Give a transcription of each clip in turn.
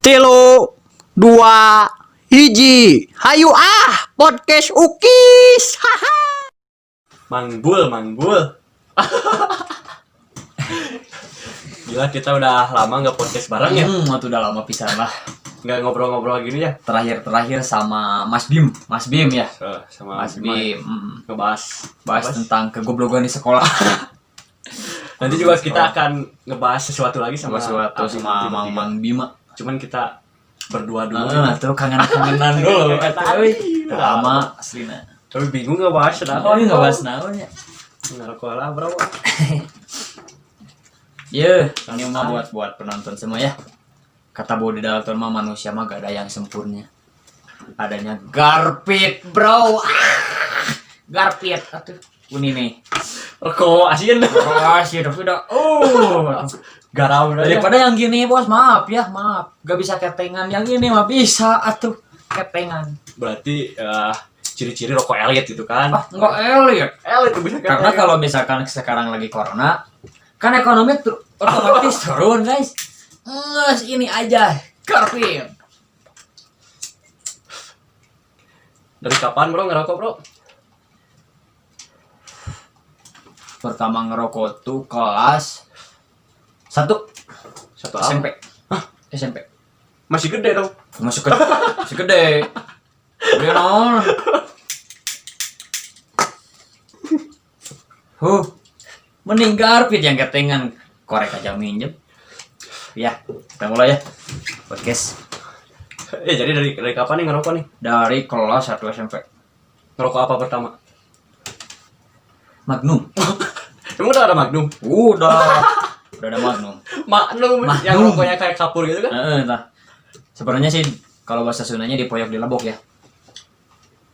Telo dua hiji hayu podcast ukis haha. Mangbul Gila, kita udah lama nggak podcast bareng ya. Itu udah lama pisan lah. Nggak ngobrol-ngobrol gini ya. Terakhir sama Mas Bim ya. Sama Mas Bim. Ngebahas Tentang kegoblokan di sekolah. Nanti juga kita akan ngebahas sesuatu lagi sama Mang Bima. Cuman kita berdua dulu. Tuh kangen-kangenan dulu. Udah lama aslina. Tapi bingung ngebahas Oh, ini ngebahas naon ya? Ngerokok lah bro. Ini mah buat penonton semua ya. Kata Budi Dalton mah manusia mah gak ada yang sempurna. Adanya Garpit, bro. Garpit atuh. Ini nih. Rokok asin. Asyik tapi udah Garam udah. daripada yang gini bos, maaf. Gak bisa ketengan, yang ini mah bisa atuh ketengan. Berarti ciri-ciri rokok elit itu kan. Enggak elit. Elit bisa Karena kalau misalkan sekarang lagi corona, kan ekonomi otomatis turun, guys. Ini aja Garpit. Dari kapan bro ngerokok bro? Pertama ngerokok tuh kelas 1 SMP. SMP. Masih gede dong. Masih gede. Gede non. Mending Garpit yang ketengan, korek aja minjem. Ya, kita mulai ya podcast. Jadi dari kapan nih ngerokok nih? Dari kelas 1 SMP. Ngerokok apa pertama? Magnum. Emang udah ada Magnum? Udah ada Magnum. Magnum yang rokoknya kayak kapur gitu kan? Entah. Sebenarnya sih kalau bahasa Sundanya dipoyok di lebok ya.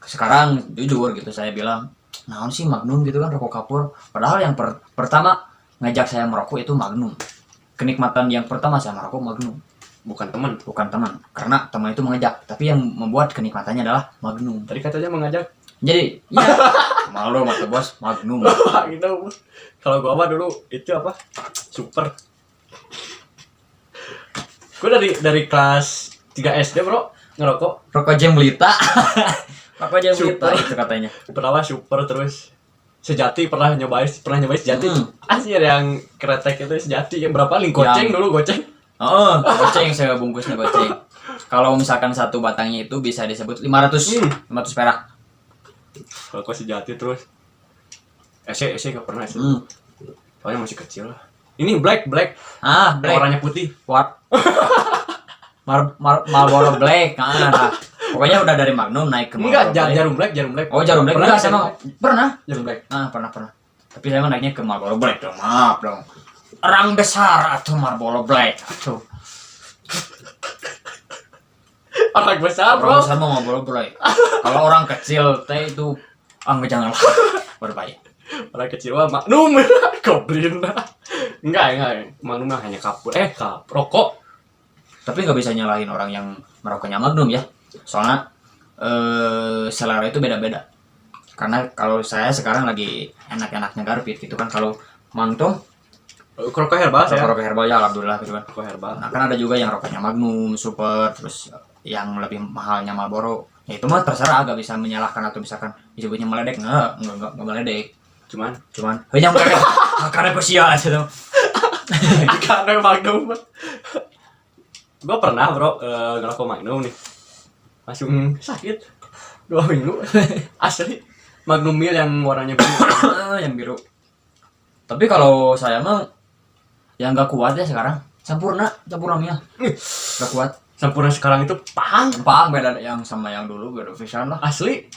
Sekarang jujur gitu saya bilang, naon sih Magnum gitu kan, rokok kapur. Padahal yang pertama ngajak saya merokok itu Magnum. Kenikmatan yang pertama saya merokok Magnum. Bukan teman. Karena teman itu mengajak, tapi yang membuat kenikmatannya adalah Magnum. Tadi katanya mengajak. Jadi, ya malu mata bos, Magnum. Gitu. Kalau gua dulu itu apa? Super. Gua dari kelas 3 SD bro ngerokok. Rokok Jemblita. Rokok Jemblita Super. itu katanya. Pertama Super, terus Sejati pernah nyobain Sejati. Asli yang kretek itu Sejati yang berapa ling goceng dulu goceng. Goceng saya bungkusnya goceng. Kalau misalkan satu batangnya itu bisa disebut 500 perak. Rokok Sejati terus Ese gak pernah sih. Soalnya masih kecil lah. Ini black. Black. Warnanya putih. What? Marlboro Black. Nah, pokoknya udah dari Magnum naik ke Enggak, Marlboro Black. Oh, Jarum Black. Pernah, Enggak, saya mah pernah. Jarum Black. Pernah. Tapi saya mah naiknya ke Marlboro Black dong. Maaf dong. Orang besar atau Marlboro Black atau Orang besar bro. orang besar mah Marlboro Black. Kalau orang kecil teh itu janganlah berbahaya. Orang kecil mah Magnum. Goblin. Enggak. Magnum mah hanya kapur. Rokok. Tapi nggak bisa nyalahin orang yang merokoknya Magnum ya. Soalnya selera itu beda-beda. Karena kalau saya sekarang lagi enak-enaknya Garpit gitu kan. Kalau Mangtung Rokok herbal ya. rokok herbal ya alhamdulillah gitu kan. Rokok herbal. Nah kan ada juga yang rokoknya Magnum, Super, terus yang lebih mahalnya Marlboro. Ya itu mah terserah, agak bisa menyalahkan atau misalkan disebutnya meledek. Enggak meledek. Cuman yang karena pesia gitu. Karena Magnum. Gue pernah bro ngerokok Magnum nih. Langsung sakit 2 minggu. Asli. Magnum Mil yang warnanya biru. Yang biru. Tapi kalau saya mah yang gak kuat ya sekarang Sampurna Mil. Gak kuat. Sampurna sekarang itu pang Beda yang sama yang dulu, beda pisan lah. asli.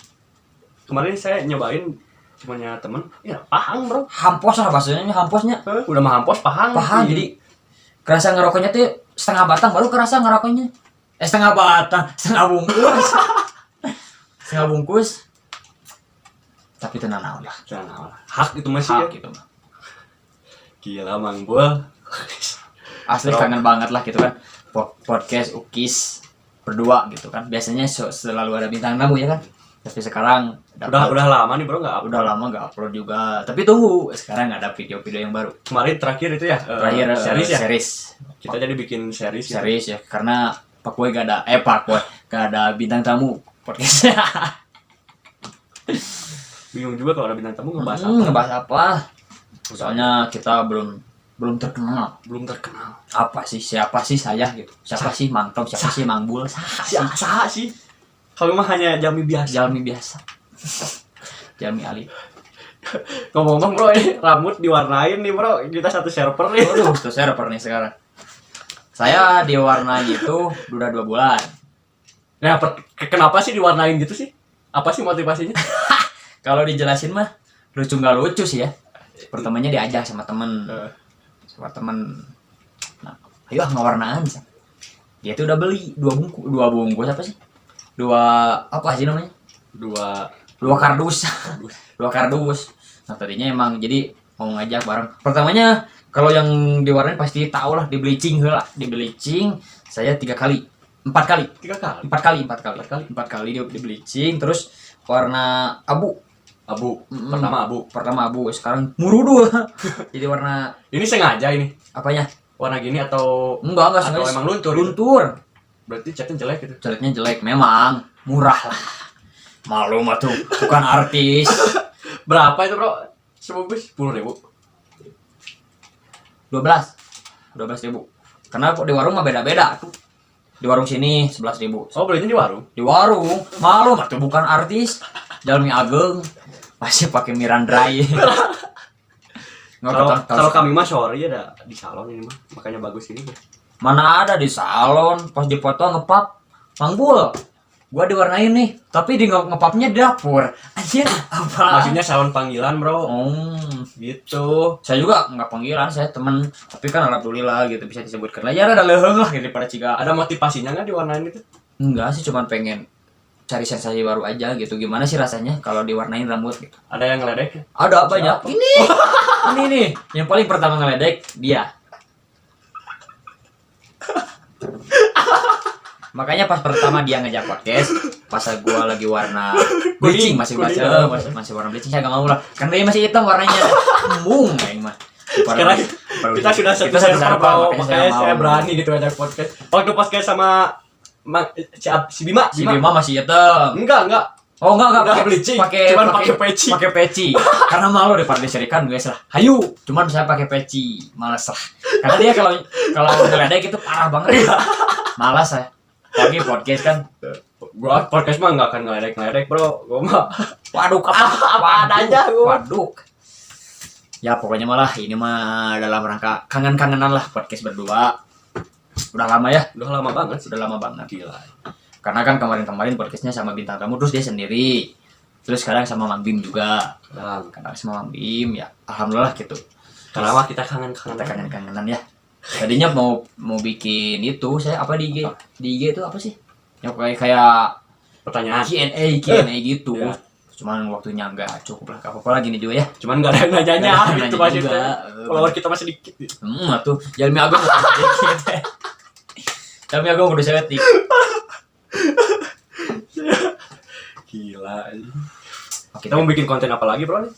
Kemarin saya nyobain cumannya temen, ya pahang bro. Hampos lah bahasanya, hamposnya. Udah mah hampos pahang. Jadi kerasa ngerokoknya tuh setengah batang baru kerasa ngerokoknya. Setengah batang, setengah bungkus. Setengah bungkus. Tapi tenang lah. Hak itu masih ya. Gitu mah. Gila Mangbul. Asli kangen banget lah gitu kan. Podcast Ukis berdua gitu kan. Biasanya selalu ada bintang tamu ya kan. Tapi sekarang udah lama nih bro nggak upload. Udah lama nggak upload juga. Tapi tunggu, sekarang ada video-video yang baru. Kemarin terakhir itu ya. Terakhir series ya. Series. Kita jadi bikin series. Series ya, karena Pak Boy gak ada Pak Boy gak ada bintang tamu podcastnya. Bingung juga kalau ada bintang tamu ngebahas apa. Ngebahas apa? Soalnya kita belum terkenal. Belum terkenal. Apa sih? Siapa sih saya gitu? Siapa sih Mang Tom? Siapa sih Mang Bul? Saha sih? Kalau mah hanya Jami biasa. Jalmi biasa. Jalmi Ali. Ngomong-ngomong bro, ini rambut diwarnain nih bro. Kita satu server nih. Waduh, tuh server nih sekarang. Saya diwarnai itu udah 2 bulan. Nah, kenapa sih diwarnain gitu sih? Apa sih motivasinya? Kalau dijelasin mah lucu nggak lucu sih ya. Pertamanya diajak sama temen. Nah, ayo ngewarnaan. Dia tuh udah beli 2 bungkus apa sih? 2 apa sih namanya? 2 kardus. 2 kardus. Nah, tadinya emang jadi mau ngajak bareng. Pertamanya kalau yang diwarnain pasti tahu lah, di bleaching heula. Di bleaching saya 3 kali. 4 kali. 3 kali. 4 kali di bleaching, terus warna abu. Pertama abu, sekarang murudu. Jadi warna Ini sengaja ini. apanya? Warna gini atau Enggak atau sengaja. emang luntur? Luntur. Berarti catnya jelek gitu. Jeleknya jelek, memang murah lah. Malu mah tuh, bukan artis. Berapa itu bro? Sebungkus 10.000. 12.000. Karena di warung mah beda-beda tuh. Di warung sini 11.000. Oh belinya di warung? Di warung, malu mah tuh bukan artis. Jalmi Ageng masih pakai Mirandrai. Kalau kami mah sorry ada di salon ini mah, makanya bagus ini. Mana ada di salon, pas dipoto ngepap, Mangbul. Gua diwarnain nih, tapi di ngepapnya di dapur. Anjir, apa? Maksudnya salon panggilan, Bro. Gitu. Saya juga nggak panggilan, saya temen. Tapi kan alhamdulillah gitu bisa disebutkan lah. Ya ada leheng lah daripada ciga. Ada motivasinya nggak diwarnain itu? Enggak sih, cuman pengen cari sensasi baru aja gitu. Gimana sih rasanya kalau diwarnain rambut gitu? Ada yang ngeledek? Ada banyak. Ini nih, yang paling pertama ngeledek dia. Makanya pas pertama dia ngajak podcast, pas gua lagi warna bleaching masih warna bleaching, saya gak mau lah. Karena dia masih hitam warnanya. Embung kayak mah. Sekarang kita sudah satu server, makanya saya berani gitu ngajak podcast. Waktu podcast sama si Bima masih hitam. Enggak. Oh enggak Udah bleaching. Cuman pakai peci. Pakai peci. Karena malu daripada diserikan guys lah. Hayu, cuman saya pakai peci. Malas lah. Karena dia kalau ngeledek itu parah banget. Malas saya. Lagi podcast kan. Gua podcast mah enggak akan ngeledek, Bro. Gua mah Waduh, apa adanya gua. Waduh. Ya pokoknya malah ini mah dalam rangka kangen-kangenan lah podcast berdua. Udah lama ya? Udah lama banget sih. Udah lama banget. Gila. Karena kan kemarin podcastnya sama bintang tamu, terus dia sendiri. Terus sekarang sama Mang Bim juga. Karena sama Mang Bim ya alhamdulillah gitu. Kenapa kita kangen-kangen? Kita kangen-kangenan ya. Tadinya mau bikin itu, saya apa di IG? Di IG itu apa sih? Yang kayak Pertanyaan. Q&A gitu. Ya. Cuman waktunya enggak cukup lah. Apa-apa lagi nih juga ya. Cuman enggak ada yang nanya gitu nanya maksudnya. Follower kita masih dikit. Tuh, Jalmi Agung sedikit. Jalmi Agung udah setik. Gila. Kita mau bikin konten apa lagi, Bro?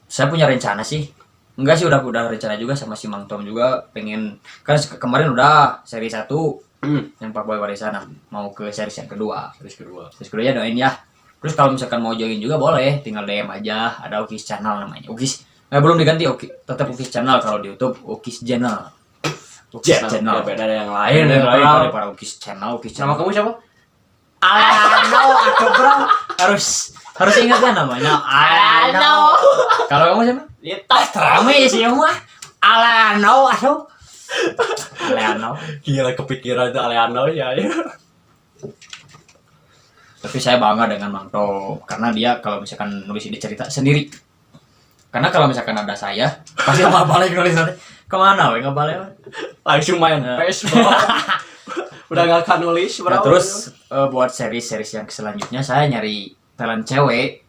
Saya punya rencana sih. Enggak sih, udah rencana juga sama si Mang Tom juga pengen kan kemarin udah seri 1 yang Pak Boy Warisan mau ke series yang kedua. Series kedua ya doain ya. Terus kalau misalkan mau join juga boleh, tinggal DM aja. Ada Ukis Channel namanya. Ukis belum diganti, tetap Ukis Channel kalau di YouTube Ukis Channel. Ukis Channel. Beda ada yang lain. Daripada Ukis Channel. Nama kamu siapa? Alano atau bro harus ingat kan namanya Alano. Kalau kamu siapa? Itu Rame sih kamu mah. Alano atau Alano. Gila kepikiran itu Alano ya. Tapi saya bangga dengan Mang Tom karena dia kalau misalkan nulis ini cerita sendiri. Karena kalau misalkan ada saya pasti nggak balik nulis nanti kemana? Nggak balik langsung main PS. Udah nggak akan nulis, Bro. Nah, terus buat series yang selanjutnya saya nyari talent cewek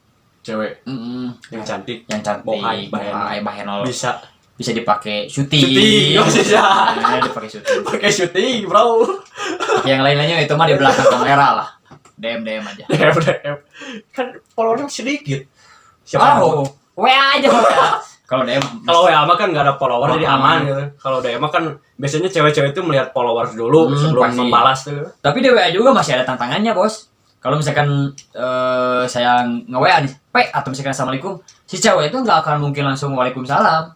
yang cantik, Bohai Bahenol bisa dipakai syuting. Bisa. Dipakai syuting. Pakai syuting, Bro. Yang lainnya itu mah di belakang kamera lah. DM aja. DM. Kan followernya sedikit. Siapa WA aja WA. Kalau DM Kalau WA mah kan nggak ada follower jadi Ah. aman gitu. Kalau DM mah kan biasanya cewek-cewek itu melihat followers dulu sebelum pasti. membalas tuh. Tapi di WA juga masih ada tantangannya, Bos. Kalau misalkan saya nge-WA nih, P atau misalkan Assalamualaikum, si cewek itu nggak akan mungkin langsung Waalaikumsalam.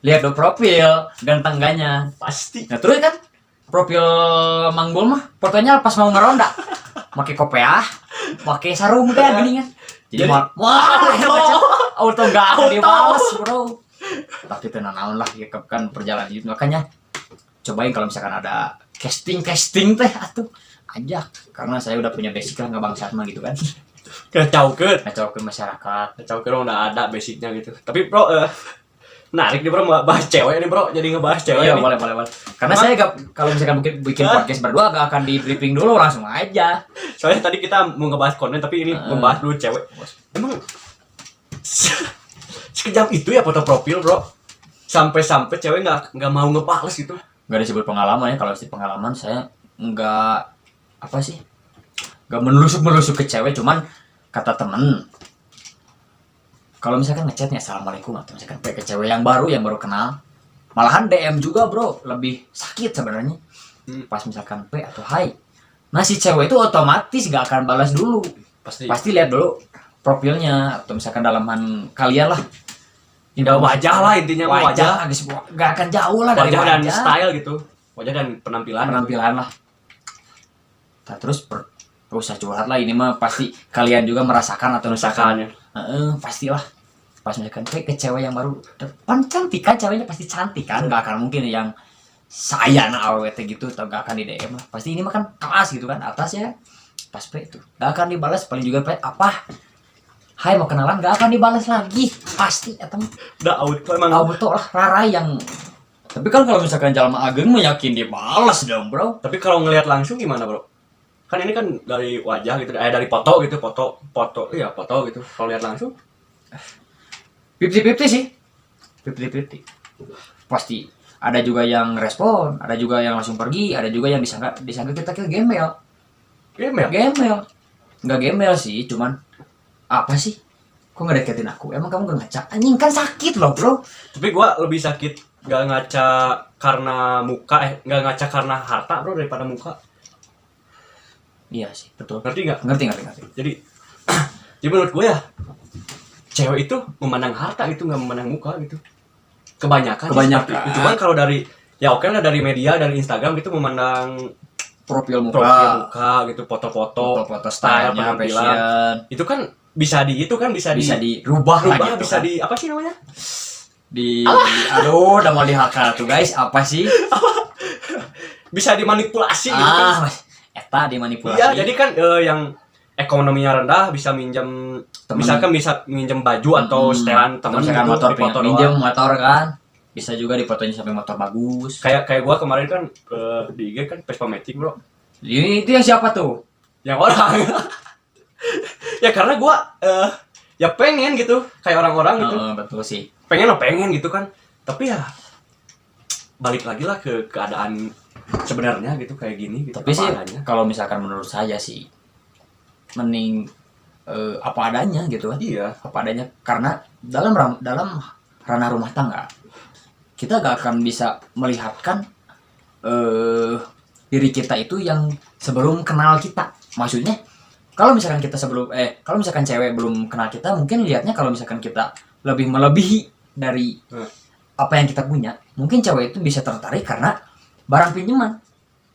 Lihat do profil dan tangganya. Pasti. Nah, terus kan profil Manggul mah fotonya pas mau ngeronda. Pakai kopiah, pakai sarung deh gini kan. Jadi auto nggak akan dibalas, Bro. Tapi tenang lah ya kan perjalanan itu, makanya cobain kalau misalkan ada casting teh atuh ajak, karena saya udah punya basic lah ngebangsat mah gitu kan. Kacaukeun. Ngacau ke masyarakat. Kacaukeun udah ada basicnya gitu. Tapi bro, menarik nih bro bahas cewek nih bro. Jadi ngebahas cewek Iya, nih. boleh. Karena saya kalau misalkan bikin podcast berdua gak akan di briefing dulu, langsung aja. Soalnya tadi kita mau ngebahas konten tapi ini membahas dulu cewek. Emang sekejam itu ya foto profil bro. Sampai-sampai cewek nggak mau ngebales gitu. Gak disebut pengalaman ya, kalau disebut pengalaman saya nggak apa sih, nggak menelusuk ke cewek, cuman kata temen kalau misalkan ngechatnya assalamualaikum atau misalkan ke cewek yang baru kenal, malahan DM juga bro lebih sakit sebenarnya. Pas misalkan P atau hai, nah si cewek itu otomatis gak akan balas dulu, pasti lihat dulu profilnya atau misalkan dalaman kalian lah. Indah wajah lah intinya mah wajah. Gak akan jauh lah dari Wajah dan wajah. style gitu. Wajah dan penampilan. Lah. Nah, terus usah curhat lah, ini mah pasti kalian juga merasakan atau Merasakannya. pastilah. Pas misalkan ke cewek yang baru depan cantik kan, ceweknya pasti cantik kan, nggak akan mungkin yang saya awet gitu atau nggak akan di DM lah. Pasti ini mah kan kelas gitu kan, atas ya pas P itu nggak akan dibalas, paling juga P apa hai mau kenalan nggak akan dibalas lagi pasti atau Udah auto emang. auto lah rarai yang. Tapi kan kalau misalkan Jalma Ageng meyakin dibalas dong bro. Tapi kalau ngelihat langsung gimana bro? Kan ini kan dari wajah gitu, dari foto gitu, foto gitu. Kalau lihat langsung, 50-50 sih. 50-50. Pasti ada juga yang respon, ada juga yang langsung pergi, ada juga yang disangka kita gembel. Gembel. Enggak gembel sih, cuman apa sih? Kok nggak deketin aku? Emang kamu gak ngaca? Anjing kan sakit loh, Bro. Tapi gua lebih sakit gak ngaca karena muka, gak ngaca karena harta bro daripada muka. Iya sih, betul. Ngerti gak? Ngerti. Jadi menurut gue ya, cewek itu memandang harta itu nggak memandang muka gitu. Kebanyakan. Cuman kalau dari ya oke lah dari media, dari Instagram gitu memandang profil muka gitu, foto-foto, style, stylenya, penampilan. fashion. Itu kan bisa dirubah lah gitu bisa kan. di apa sih namanya? Aduh, udah mau dihakal tuh guys, apa sih? Bisa dimanipulasi gitu kan. Eta dimanipulasi. Iya, jadi kan yang ekonominya rendah bisa minjem, misalkan bisa minjem baju atau setelan teman misalkan gitu, motor dipoto minjem doang. motor kan. Bisa juga difotonya sampai motor bagus. Kayak gua kemarin kan di IG kan Vespa Matic bro. Ini itu yang siapa tuh? Yang orang. Ya karena gua ya pengen gitu kayak orang-orang gitu. Betul sih. Pengen gitu kan. Tapi ya balik lagi lah ke keadaan sebenarnya gitu kayak gini gitu. Tapi sih kalau misalkan menurut saya sih mending apa adanya gitu kan. Iya. Apa adanya, karena dalam ranah rumah tangga kita gak akan bisa melihatkan diri kita itu yang sebelum kenal kita. Maksudnya kalau misalkan kalau misalkan cewek belum kenal kita, mungkin lihatnya kalau misalkan kita lebih melebihi dari apa yang kita punya, mungkin cewek itu bisa tertarik karena barang pinjaman.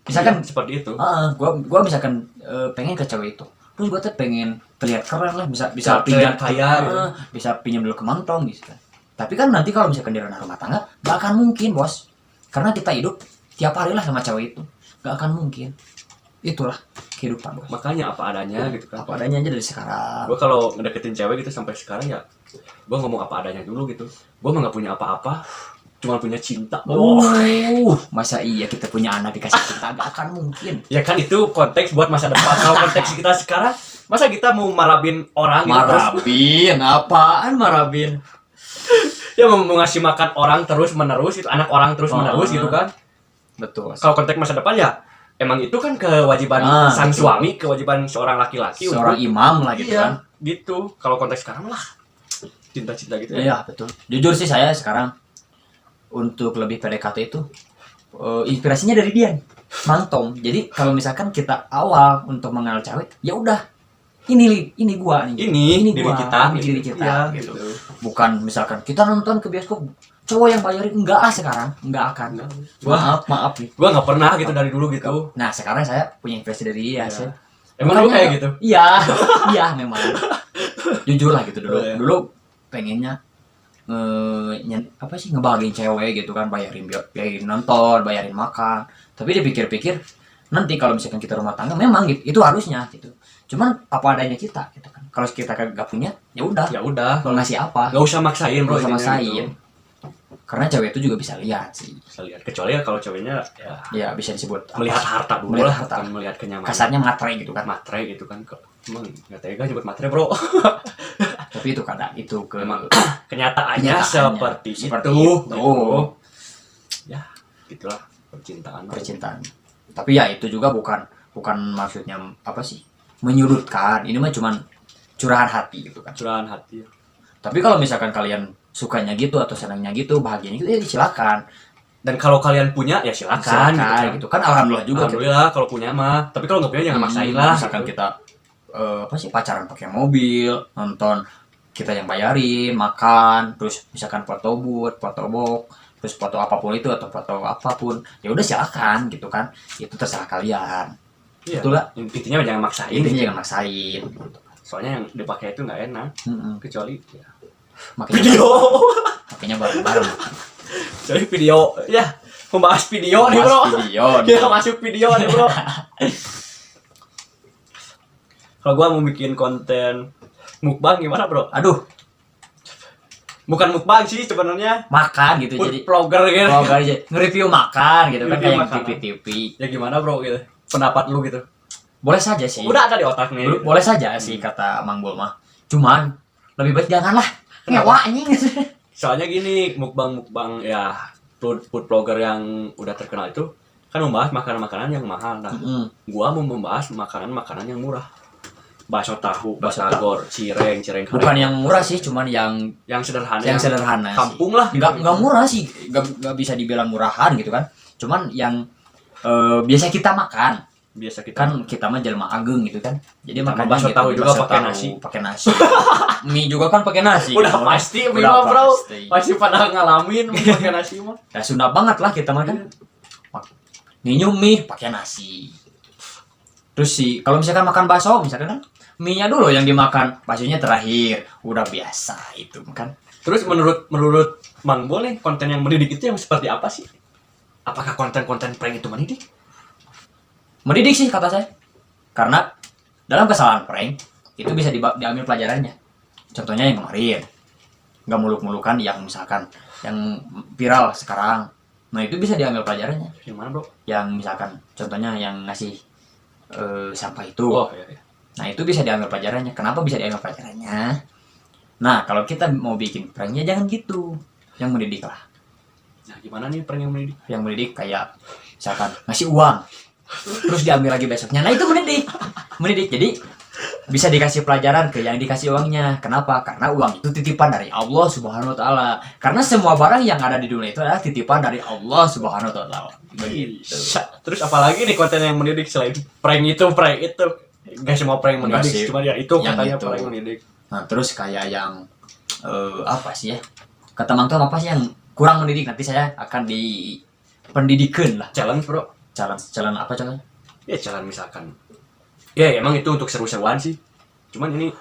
Misalkan seperti itu. Gua misalkan pengen ke cewek itu, terus gua tuh pengen terlihat keren lah, bisa terlihat pinjam kaya, bisa pinjam dulu ke mantong gitu kan. Tapi kan nanti kalau misalkan di ranah rumah tangga gak akan mungkin bos, karena kita hidup tiap hari lah sama cewek itu, gak akan mungkin. Itulah kehidupan bos. Makanya apa adanya gitu kan. Apa adanya aja dari sekarang. Gue kalau ngedeketin cewek gitu sampai sekarang ya gue ngomong apa adanya dulu gitu. Gue mah gak punya apa-apa, cuma punya cinta. Masa iya kita punya anak dikasih cinta? Gak akan mungkin. Ya kan itu konteks buat masa depan. Kalau konteks kita sekarang, masa kita mau marabin orang gitu terus? Marabin? Apaan marabin? Ya mau ngasih makan orang terus menerus, itu anak orang terus menerus gitu kan? Betul. Kalau konteks masa depan ya emang itu kan kewajiban sang betul. suami, kewajiban seorang laki-laki, seorang imam lah gitu iya, kan. gitu. Kalau konteks sekarang lah cinta-cinta gitu ya. Iya betul. Jujur sih saya sekarang untuk lebih PDKT itu inspirasinya dari dia, Mang Tom. Jadi kalau misalkan kita awal untuk mengenal cewek, ya udah ini gua nih. Ini diri gua, kita, ini diri kita iya, gitu. gitu. Bukan misalkan kita nonton ke bioskop cowok yang bayarin, enggak ah sekarang, enggak akan. Maaf nih. Gua nggak pernah gitu dari dulu gitu. Nah sekarang saya punya inspirasi dari dia Iya. sih. Emang lu kayak gitu? Iya, iya memang. Jujur lah gitu dulu. Iya. Dulu pengennya apa sih ngebahagiain cewek gitu kan, bayarin nonton, bayarin makan. Tapi dipikir-pikir nanti kalau misalkan kita rumah tangga memang gitu, itu harusnya gitu. Cuman apa adanya kita gitu kan. Kalau kita gak punya, ya udah. Ya udah, Mau ngasih apa? nggak usah maksain bro. Gak usah intinya maksain. gitu. Karena cewek itu juga bisa lihat sih. Bisa lihat, kecuali ya kalau ceweknya ya Ya bisa disebut apa melihat sih? harta dulu Melihat lah, harta. bukan melihat kenyamanan. Kasarnya matre gitu kan. Matre gitu kan, kok emang nggak tega nyebut matre bro. Tapi itu kadang itu ke Emang kenyataannya Kenyataannya seperti seperti itu. itu. Ya, gitulah percintaan. percintaan. Tapi ya itu juga bukan maksudnya apa sih menyudutkan. Ini mah cuman curahan hati gitu kan. Curahan hati. Tapi kalau misalkan kalian sukanya gitu atau senangnya gitu, bahagianya gitu, ya silakan. Dan kalau kalian punya ya silakan, Gitu kan. Alhamdulillah juga. Alhamdulillah kalau punya mah. Tapi kalau nggak punya jangan maksain lah. Misalkan gitu. kita apa sih pacaran pakai mobil, nonton kita yang bayarin, makan, terus misalkan foto booth, foto box, terus foto apapun itu atau foto apapun, ya udah silakan gitu kan. Itu terserah kalian. Iya. Itulah Intinya jangan maksain. intinya, jangan maksain. Soalnya yang dipakai itu nggak enak. Kecuali ya. Makanya Video. makanya bareng-bareng. Jadi video ya membahas video nih bro. Mas video nih. Ya masuk video nih bro. Kalau gua mau bikin konten mukbang gimana bro? Aduh, Bukan mukbang sih sebenarnya. makan gitu Food jadi vlogger gitu. vlogger aja nge-review makan gitu kan, Review kayak makanan. TV-TV. Ya gimana bro gitu? Pendapat lu gitu. Boleh saja sih. Udah ada di otak nih. Boleh saja sih kata Mang Bul mah. Cuman lebih baik janganlah. Ngewa anjing. Soalnya gini, mukbang ya food vlogger yang udah terkenal itu kan membahas makanan-makanan yang mahal. Nah, gua mau membahas makanan-makanan yang murah. Bakso tahu, Bakso batagor, cireng Bukan yang murah sih, cuman yang sederhana. sederhana sih. Kampung lah. Enggak murah sih. Enggak bisa dibilang murahan gitu kan. Cuman yang biasa kita makan. Biasa kita Kan kita mah jelma ageng gitu kan. Jadi Sama makan bakso tahu juga pakai nasi. pakai nasi. Mie juga kan pakai nasi. udah gitu. pasti Udah mah bro. pasti. Pasti pada ngalamin makan nasi mah. Ya Sunda banget lah kita makan. Minum mie pakai nasi. Terus sih kalau misalkan makan bakso misalkan kan mie-nya dulu yang dimakan, baksonya terakhir. Udah biasa itu kan. Terus menurut Mang Bol nih, konten yang mendidik itu yang seperti apa sih? Apakah konten-konten prank itu mendidik? Mendidik sih kata saya. Karena dalam kesalahan prank itu bisa diambil pelajarannya. Contohnya yang kemarin. Nggak muluk-mulukan yang misalkan yang viral sekarang. Nah, itu bisa diambil pelajarannya. Gimana bro? Yang misalkan contohnya yang ngasih sampah itu. Oh iya. Nah, itu bisa diambil pelajarannya. Kenapa bisa diambil pelajarannya? Nah, kalau kita mau bikin pranknya jangan gitu. Yang mendidik lah. Nah gimana nih prank yang mendidik? Yang mendidik kayak misalkan ngasih uang. Terus diambil lagi besoknya. Nah, itu mendidik. Mendidik. Jadi bisa dikasih pelajaran ke yang dikasih uangnya. Kenapa? Karena uang itu titipan dari Allah Subhanahu wa taala. Karena semua barang yang ada di dunia itu adalah titipan dari Allah Subhanahu wa taala. Begitu. Terus apalagi nih konten yang mendidik selain prank itu? Gak semua prank Enggak mendidik, sih. cuma ya itu Yang katanya itu. prank mendidik. Nah, terus kayak yang apa sih ya? Kata Mang Tom apa sih yang kurang mendidik? Nanti saya akan di pendidikan lah. Challenge bro. Jalan apa contohnya? Ya challenge misalkan. Ya emang itu untuk seru-seruan sih. Cuman ini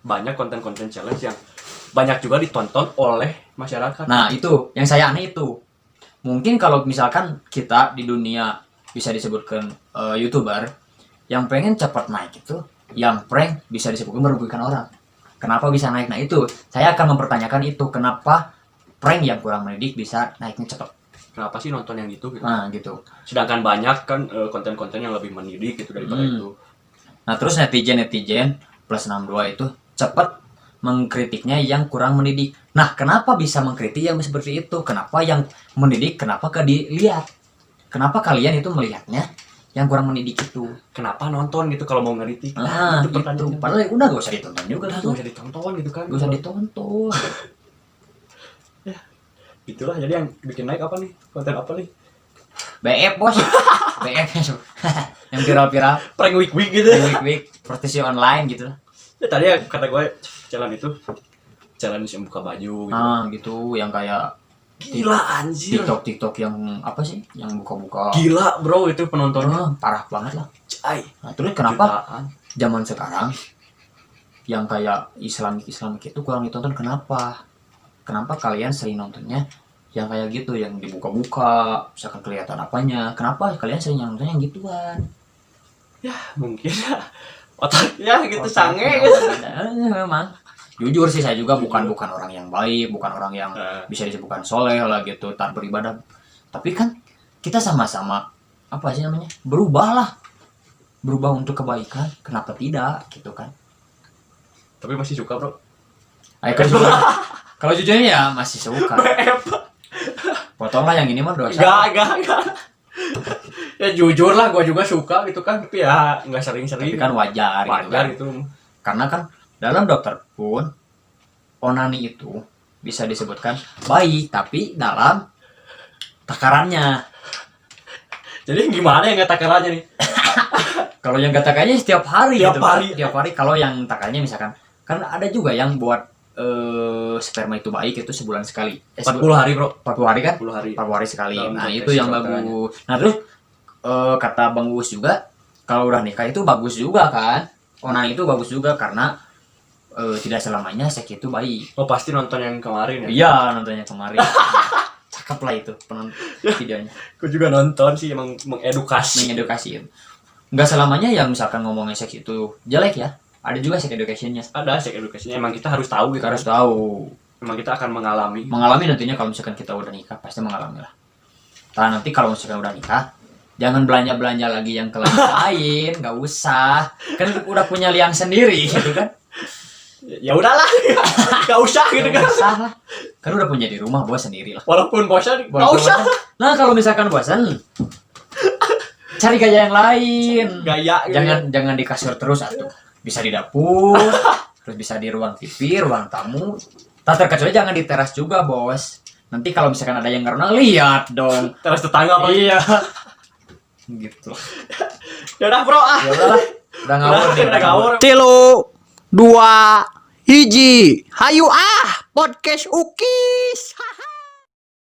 banyak konten-konten challenge yang banyak juga ditonton oleh masyarakat. Nah, itu yang saya aneh itu. Mungkin kalau misalkan kita di dunia bisa disebutkan YouTuber yang pengen cepat naik itu, yang prank bisa disebutkan merugikan orang. Kenapa bisa naik? Nah, itu saya akan mempertanyakan itu. Kenapa prank yang kurang mendidik bisa naiknya cepat? Kenapa sih nonton yang gitu? Nah, gitu. Sedangkan banyak kan konten-konten yang lebih mendidik gitu daripada itu. Nah, terus netizen plus 62 itu cepat mengkritiknya yang kurang mendidik. Nah, kenapa bisa mengkritik yang seperti itu? Kenapa yang mendidik, kenapa gak dilihat? Kenapa kalian itu melihatnya yang kurang mendidik itu. Kenapa nonton gitu kalau mau ngeritik? Nah, itu gitu. pertanyaannya. Padahal ya udah gak usah ditonton juga Udah gitu. gak usah ditonton gitu kan. Gak usah ditonton. Itulah, jadi yang bikin naik apa nih? Konten apa nih? BF bos. BF yang viral-viral. Prank week gitu. Week prostitusi online gitu. Ya tadi ya kata gue jalan itu jalan yang buka baju gitu. Nah gitu yang kayak Gila anjir. TikTok yang apa sih? Yang buka-buka. Gila bro itu penontonnya. Parah banget lah. Cai. Nah, terus kenapa Jutaan. zaman sekarang yang kayak Islamik itu kurang ditonton? Kenapa? Kenapa kalian sering nontonnya yang kayak gitu, yang dibuka-buka, misalkan kelihatan apanya? Kenapa kalian sering nontonnya yang gituan? Ya mungkin otaknya gitu Otak- sange gitu. Memang. Jujur sih saya juga bukan orang yang baik, bukan orang yang bisa disebutkan soleh lah gitu, taat beribadah. Tapi kan kita sama-sama apa sih namanya? Berubah untuk kebaikan. Kenapa tidak gitu kan? Tapi masih suka bro. Ayo kan kalau jujurnya ya masih suka. BF. Potonglah yang ini mah dosa. Gak. Ya jujur lah, gue juga suka gitu kan. Tapi ya nggak sering-sering. Tapi kan wajar Wajar gitu. itu. Karena kan dalam dokter pun onani itu bisa disebutkan baik tapi dalam takarannya. Jadi gimana yang nggak takarannya nih? Kalau yang gak takarannya setiap hari Tiap gitu kan. hari. Tiap hari. Kalau yang takarannya misalkan kan ada juga yang buat sperma itu baik itu sebulan sekali. 40 hari bro. 40 hari kan? 40 hari. 40 hari sekali. Dalam Nah, konteks itu yang kedokterannya. bagus. Nah, terus kata Bang Uus juga kalau udah nikah itu bagus juga kan? Onani itu bagus juga karena tidak selamanya seks itu baik. Oh pasti nonton yang kemarin ya? Iya, nontonnya kemarin. Cakep lah itu penonton videonya. Aku juga nonton sih, emang mengedukasi. Mengedukasi. Enggak selamanya yang misalkan ngomongin seks itu jelek ya. Ada juga sex education-nya. Ada seks edukasinya, emang kita harus tahu gitu. Kita harus tahu. Emang kita akan mengalami. Mengalami nantinya kalau misalkan kita udah nikah pasti mengalami lah. Nah, nanti kalau misalkan udah nikah jangan belanja lagi yang ke lain, nggak usah. Kan udah punya liang sendiri gitu kan. Ya udahlah, nggak usah gitu kan. Nggak usah lah. Kan udah punya di rumah buat sendiri lah. Walaupun bosan, nggak Walaupun usah. bosan. Nah, kalau misalkan bosan cari gaya yang lain. Gaya gitu. Jangan di kasur terus atuh. Bisa di dapur, terus bisa di ruang TV, ruang tamu. Tak terkecuali jangan di teras juga, Bos. Nanti kalau misalkan ada yang ngerenang, lihat dong. Teras tetangga apa? Iya. Gitu. Ya udah bro, Ya udahlah. Udah ngawur nih, Udah ngawur. 3, 2, 1. Hayu podcast ukis.